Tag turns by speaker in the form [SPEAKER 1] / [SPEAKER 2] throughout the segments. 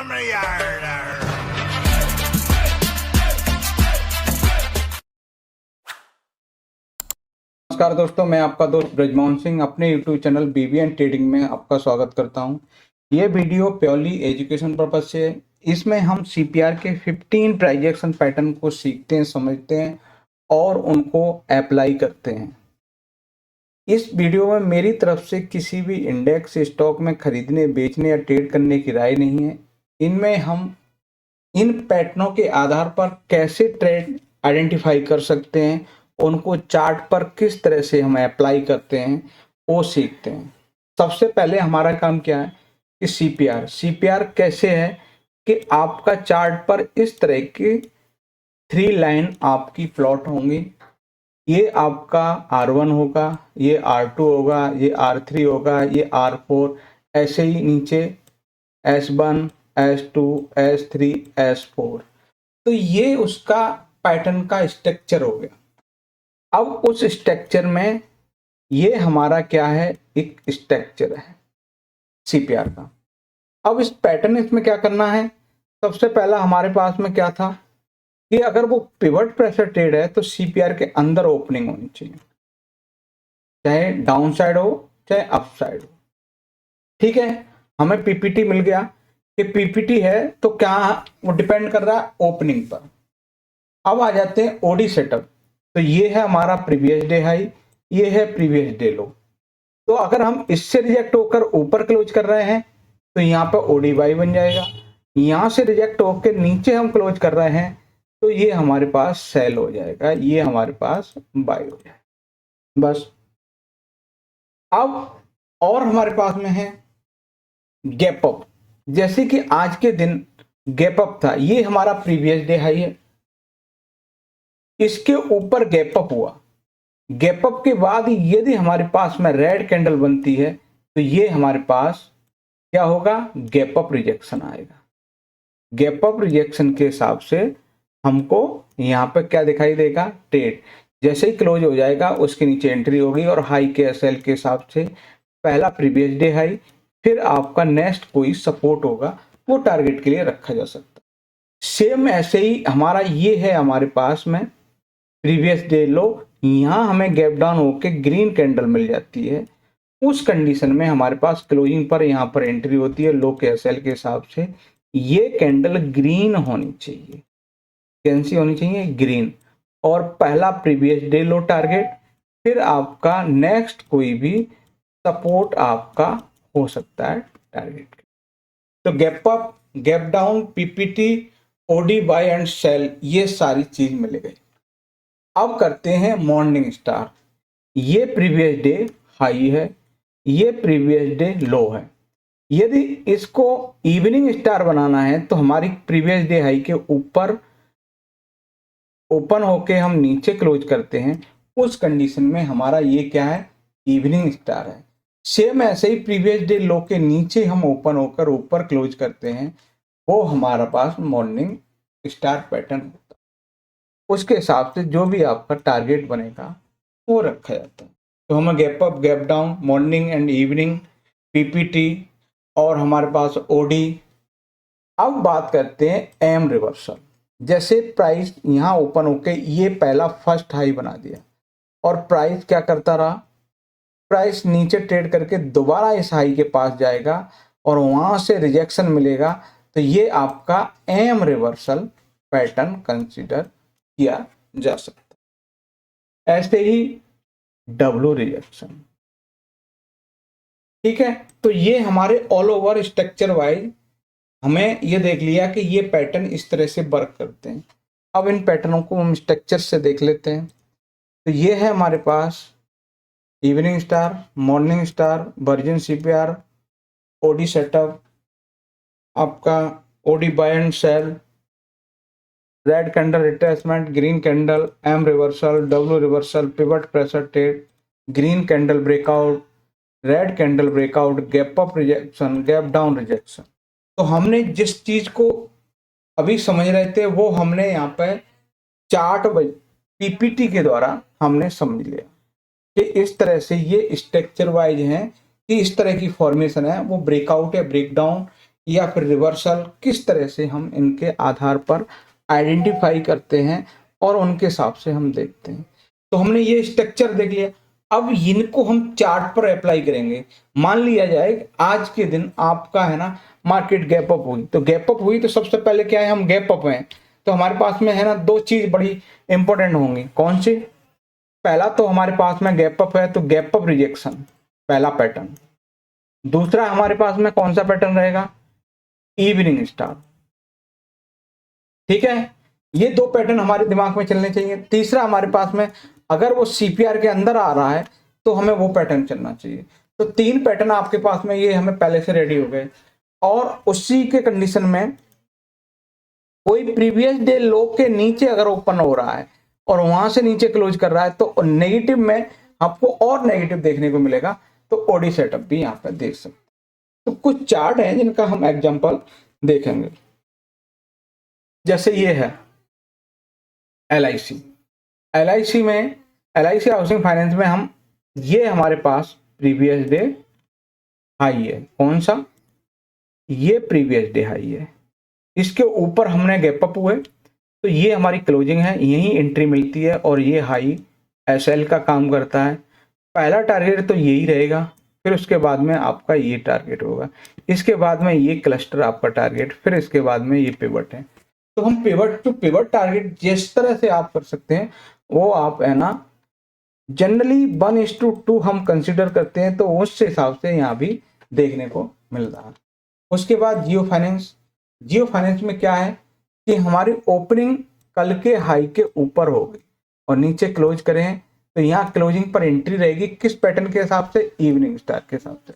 [SPEAKER 1] नमस्कार दोस्तों, मैं आपका दोस्त ब्रजमोहन सिंह अपने YouTube चैनल BBN ट्रेडिंग में आपका स्वागत करता हूं। ये वीडियो प्योरली एजुकेशन पर्पज से है। इसमें हम CPR के 15 प्राइस एक्शन पैटर्न को सीखते हैं, समझते हैं और उनको अप्लाई करते हैं। इस वीडियो में मेरी तरफ से किसी भी इंडेक्स स्टॉक में खरीदने, बेचने या ट्रेड करने की राय नहीं है। इनमें हम इन पैटर्नों के आधार पर कैसे ट्रेड आइडेंटिफाई कर सकते हैं, उनको चार्ट पर किस तरह से हम अप्लाई करते हैं वो सीखते हैं। सबसे पहले हमारा काम क्या है कि CPR कैसे है कि आपका चार्ट पर इस तरह की 3 लाइन आपकी प्लॉट होंगी। ये आपका R1 होगा, ये R2 होगा, ये R3 होगा, ये R4, ऐसे ही नीचे S1, S2, S3, S4। तो ये उसका पैटर्न का स्ट्रक्चर हो गया। अब उस स्ट्रक्चर में ये हमारा क्या है, एक स्ट्रक्चर है CPR का। अब इस पैटर्न इसमें क्या करना है, सबसे पहला हमारे पास में क्या था कि अगर वो पिवट प्रेशर ट्रेड है तो CPR के अंदर ओपनिंग होनी चाहिए, चाहे डाउन साइड हो चाहे अप साइड हो। ठीक है, हमें PPT मिल गया कि PPT है तो क्या वो डिपेंड कर रहा है ओपनिंग पर। अब आ जाते हैं OD सेटअप। तो ये है हमारा प्रीवियस डे हाई, ये है प्रीवियस डे लो। तो अगर हम इससे रिजेक्ट होकर ऊपर क्लोज कर रहे हैं तो यहाँ पर OD बाई बन जाएगा। यहाँ से रिजेक्ट होकर नीचे हम क्लोज कर रहे हैं तो ये हमारे पास सेल हो जाएगा, ये हमारे पास बाई हो जाएगा। बस अब और हमारे पास में है गैप अप। जैसे कि आज के दिन गैप अप था, ये हमारा प्रीवियस डे हाई है, इसके ऊपर गैप अप हुआ। गैप अप के बाद यदि हमारे पास में रेड कैंडल बनती है तो ये हमारे पास क्या होगा, गैप अप रिजेक्शन आएगा। गैप अप रिजेक्शन के हिसाब से हमको यहाँ पे क्या दिखाई देगा, ट्रेड जैसे ही क्लोज हो जाएगा उसके नीचे एंट्री होगी और हाई के SL के हिसाब से पहला प्रीवियस डे हाई, फिर आपका नेक्स्ट कोई सपोर्ट होगा वो टारगेट के लिए रखा जा सकता है। सेम ऐसे ही हमारा ये है, हमारे पास में प्रीवियस डे लो, यहाँ हमें गैप डाउन होके ग्रीन कैंडल मिल जाती है। उस कंडीशन में हमारे पास क्लोजिंग पर यहाँ पर एंट्री होती है लो के SL के हिसाब से। ये कैंडल ग्रीन होनी चाहिए, कैसी होनी चाहिए, ग्रीन, और पहला प्रीवियस डे लो टारगेट, फिर आपका नेक्स्ट कोई भी सपोर्ट आपका हो सकता है टारगेट। तो gap up, gap down, PPT, OD buy and sell, ये सारी चीज मिल गई। अब करते हैं मॉर्निंग स्टार। ये प्रीवियस डे हाई है, ये प्रीवियस डे लो है। यदि इसको इवनिंग स्टार बनाना है तो हमारी प्रीवियस डे हाई के ऊपर ओपन होके हम नीचे क्लोज करते हैं, उस कंडीशन में हमारा ये क्या है, इवनिंग स्टार है। सेम ऐसे ही प्रीवियस डे लो के नीचे हम ओपन होकर ऊपर क्लोज करते हैं, वो हमारा पास मॉर्निंग स्टार पैटर्न होता है। उसके हिसाब से जो भी आपका टारगेट बनेगा वो रखा जाता है। तो हमें gap up, gap down, morning and evening, PPT और हमारे पास OD। अब बात करते हैं एम रिवर्सल। जैसे प्राइस यहाँ ओपन होके ये पहला फर्स्ट हाई बना दिया और प्राइस क्या करता रहा, प्राइस नीचे ट्रेड करके दोबारा इस हाई के पास जाएगा और वहां से रिजेक्शन मिलेगा, तो ये आपका एम रिवर्सल पैटर्न कंसीडर किया जा सकता है। ऐसे ही W रिजेक्शन। ठीक है, तो ये हमारे ऑल ओवर स्ट्रक्चर वाइज हमें ये देख लिया कि ये पैटर्न इस तरह से वर्क करते हैं। अब इन पैटर्नों को हम स्ट्रक्चर से देख लेते हैं। तो ये है हमारे पास evening star, morning star, virgin CPR, OD setup, आपका OD buy and sell, red candle retracement, green candle, M reversal, W reversal, pivot pressure trade, green candle breakout, red candle breakout, gap up rejection, gap down rejection. तो हमने जिस चीज को अभी समझ रहे थे वो हमने यहाँ पे चार्ट PPT के द्वारा हमने समझ लिया कि इस तरह से ये स्ट्रक्चर वाइज हैं कि इस तरह की फॉर्मेशन है, वो ब्रेकआउट या ब्रेकडाउन या फिर रिवर्सल, किस तरह से हम इनके आधार पर आइडेंटिफाई करते हैं और उनके हिसाब से हम देखते हैं। तो हमने ये स्ट्रक्चर देख लिया। अब इनको हम चार्ट पर अप्लाई करेंगे। मान लिया जाए आज के दिन आपका है ना मार्केट गैप अप हुई, तो गैप अप हुई तो सबसे पहले क्या है, हम गैप अप हैं तो हमारे पास में है ना दो चीज बड़ी इंपॉर्टेंट होंगी। कौन सी? पहला तो हमारे पास में गैप अप है तो गैप अप रिजेक्शन पहला पैटर्न। दूसरा हमारे पास में कौन सा पैटर्न रहेगा? Evening star. ठीक है, ये दो पैटर्न हमारे दिमाग में चलने चाहिए। तीसरा हमारे पास में अगर वो सीपीआर के अंदर आ रहा है तो हमें वो पैटर्न चलना चाहिए। तो तीन पैटर्न आपके पास में ये हमें पहले से रेडी हो गए। और उसी के कंडीशन में कोई प्रीवियस डे लो के नीचे अगर ओपन हो रहा है और वहां से नीचे क्लोज कर रहा है तो नेगेटिव में आपको और नेगेटिव देखने को मिलेगा। तो ओडी सेटअप भी यहाँ पर देख सकते हैं। तो कुछ चार्ट हैं जिनका हम एग्जांपल देखेंगे। जैसे ये है LIC में, LIC हाउसिंग फाइनेंस में हम ये हमारे पास प्रीवियस डे हाई है। कौन सा? ये प्रीवियस डे हाई है। इसके ऊपर हमने गैप अप हुए तो ये हमारी क्लोजिंग है, यही एंट्री मिलती है और ये हाई SL का काम करता है। पहला टारगेट तो यही रहेगा, फिर उसके बाद में आपका ये टारगेट होगा, इसके बाद में ये क्लस्टर आपका टारगेट, फिर इसके बाद में ये पिवट है। तो हम पिवट टू पिवट टारगेट जिस तरह से आप कर सकते हैं वो आप है ना जनरली 1:2 हम कंसिडर करते हैं, तो उस हिसाब से यहाँ भी देखने को मिल रहा है। उसके बाद जियो फाइनेंस में क्या है कि हमारी ओपनिंग कल के हाई के ऊपर हो गई और नीचे क्लोज करें तो यहाँ क्लोजिंग पर एंट्री रहेगी किस पैटर्न के हिसाब से? इवनिंग स्टार के हिसाब से।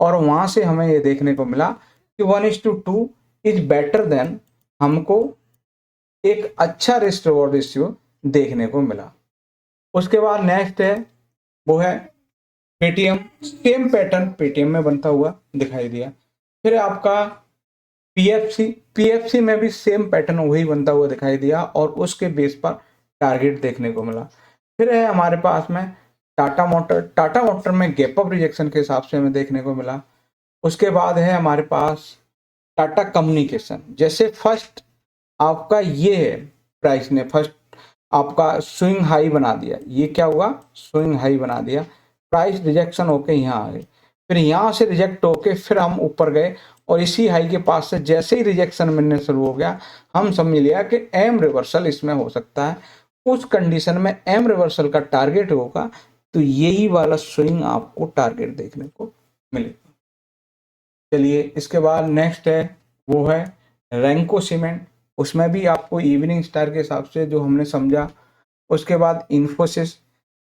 [SPEAKER 1] और वहां से हमें ये देखने को मिला कि 1:2 इज बेटर देन, हमको एक अच्छा रिस्क रिवॉर्ड रेशियो देखने को मिला। उसके बाद नेक्स्ट है वो है पेटीएम। सेम पैटर्न पेटीएम में बनता हुआ दिखाई दिया। फिर आपका पीएफसी में भी सेम पैटर्न वही बनता हुआ दिखाई दिया और उसके बेस पर टारगेट देखने को मिला। फिर है हमारे पास में टाटा मोटर में गैप अप रिजेक्शन के हिसाब से हमें देखने को मिला। उसके बाद है हमारे पास टाटा कम्युनिकेशन। जैसे फर्स्ट आपका ये है, प्राइस ने फर्स्ट आपका स्विंग हाई बना दिया, ये क्या हुआ? स्विंग हाई बना दिया, प्राइस रिजेक्शन होके यहाँ आ गए, फिर यहाँ से रिजेक्ट होके फिर हम ऊपर गए और इसी हाई के पास से जैसे ही रिजेक्शन मिलने शुरू हो गया हम समझ लिया कि एम रिवर्सल इसमें हो सकता है। उस कंडीशन में एम रिवर्सल का टारगेट होगा तो यही वाला स्विंग आपको टारगेट देखने को मिलेगा। चलिए इसके बाद नेक्स्ट है वो है रैंको सीमेंट। उसमें भी आपको इवनिंग स्टार के हिसाब से जो हमने समझा। उसके बाद इन्फोसिस,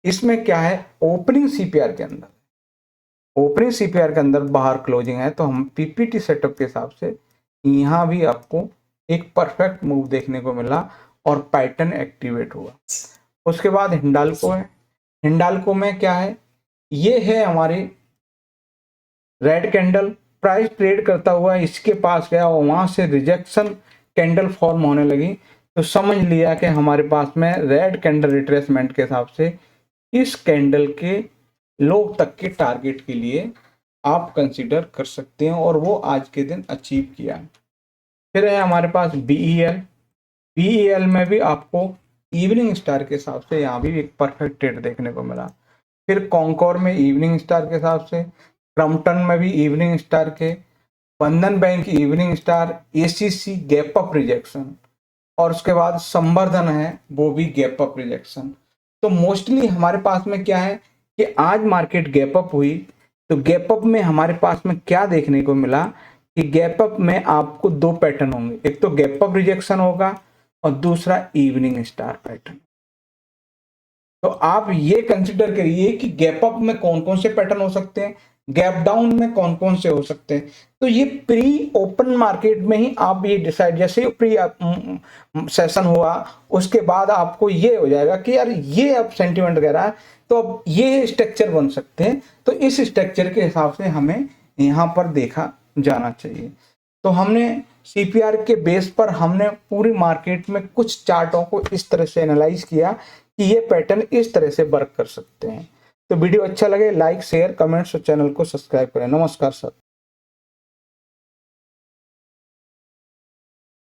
[SPEAKER 1] इसमें क्या है ओपनिंग सीपीआर के अंदर बाहर क्लोजिंग है तो हम पीपीटी सेटअप के हिसाब से यहाँ भी आपको एक परफेक्ट मूव देखने को मिला और पैटर्न एक्टिवेट हुआ। उसके बाद हिंडाल्को है। हिंडाल्को में क्या है, ये है हमारी रेड कैंडल, प्राइस ट्रेड करता हुआ इसके पास गया और वहां से रिजेक्शन कैंडल फॉर्म होने लगी तो समझ लिया कि हमारे पास में रेड कैंडल रिट्रेसमेंट के हिसाब से इस कैंडल के लो तक के टारगेट के लिए आप कंसीडर कर सकते हैं और वो आज के दिन अचीव किया। फिर है हमारे पास बीईएल में भी आपको इवनिंग स्टार के हिसाब से यहाँ भी एक परफेक्ट ट्रेड देखने को मिला। फिर कॉन्कोर में इवनिंग स्टार के हिसाब से, क्रम्पटन में भी इवनिंग स्टार के, बंधन bank evening star, ACC gap up rejection और उसके बाद संवर्धन है वो भी गैप अप रिजेक्शन। तो मोस्टली हमारे पास में क्या है कि आज मार्केट गैप अप हुई तो गैप अप में हमारे पास में क्या देखने को मिला कि गैप अप में आपको दो पैटर्न होंगे, एक तो गैप अप रिजेक्शन होगा और दूसरा इवनिंग स्टार पैटर्न। तो आप ये कंसिडर करिए कि गैप अप में कौन कौन से पैटर्न हो सकते हैं, गैप डाउन में कौन कौन से हो सकते हैं। तो ये प्री ओपन मार्केट में ही आप ये डिसाइड, जैसे प्री सेशन हुआ उसके बाद आपको ये हो जाएगा कि यार ये अब सेंटीमेंट वगैरह है तो अब ये स्ट्रक्चर बन सकते हैं। तो इस स्ट्रक्चर के हिसाब से हमें यहाँ पर देखा जाना चाहिए। तो हमने सीपीआर के बेस पर हमने पूरी मार्केट में कुछ चार्टों को इस तरह से एनालाइज किया कि ये पैटर्न इस तरह से वर्क कर सकते हैं। तो वीडियो अच्छा लगे लाइक शेयर कमेंट्स और चैनल को सब्सक्राइब करें। नमस्कार सर।